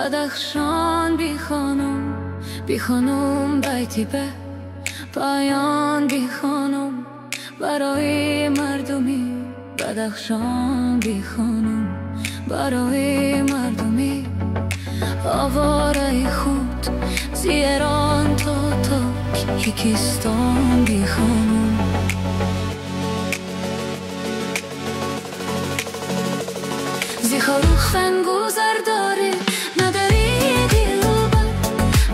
بدخشان بی خانم بیتی به پایان بی خانم برای مردمی. بدخشان بی خانم برای مردمی. آواره خود زیران تا یکیستان بی خانم. زی خروخن گذر داره نداری دلبر.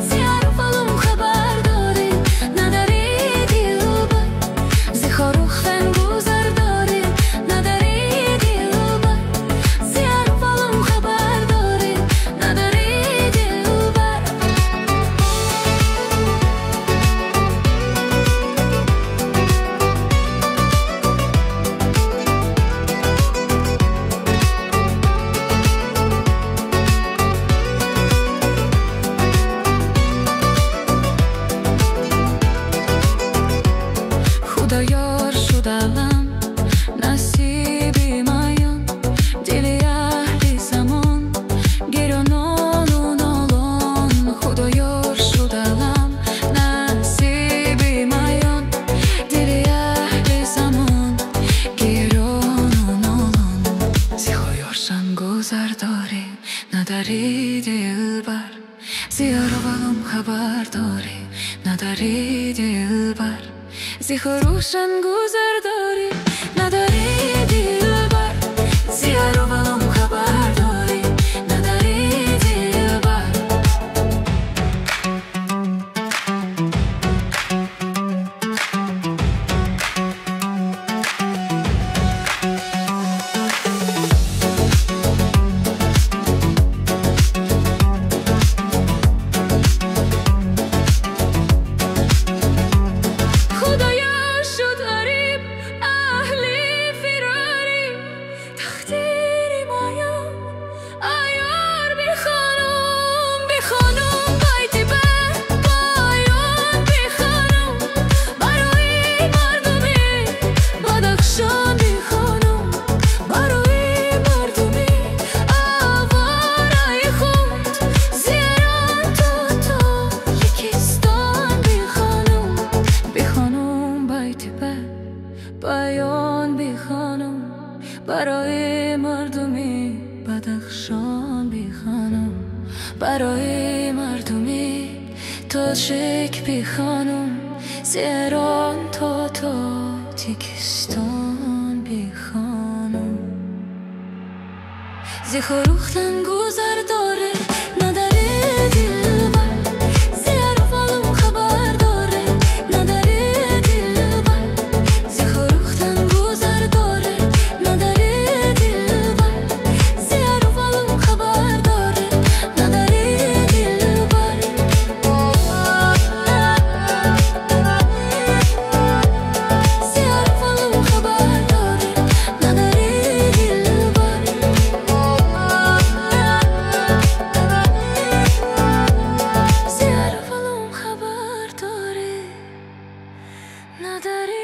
زی عرفالم خبر داره نداری دلبر. زی خروخن گذر داره نداری دلبر. زی عرفالم خبر داره نداری دلبر. خدایار شدم نصیبی مایان دلی اهل زمان گرانان و نالان. خدایار شدم نصیبی مایان دلی اهل زمان گران و نالان. زی خایارشن گذر داری نداری دلبر. زی عرفالم خبر داری نداری دلبر. زی خروشن گذر داری نداری دلبر. زی عرفالم خبر داری نداری دلبر. پایان بی خانم برای مردمی. بدخشان بی خانم برای مردمی. تاجیک بی خانم زیران تا تاجیکستان بی خانم. زی خروختن گذر داره نداری دلبر. زی عرفالم خبر داره نداری دلبر. زی خروختن گذر داره نداری دلبر. زی عرفالم خبر داره نداری دلبر. زی عرفالم خبر داره نداری دلبر. زی عرفالم خبر داره نداری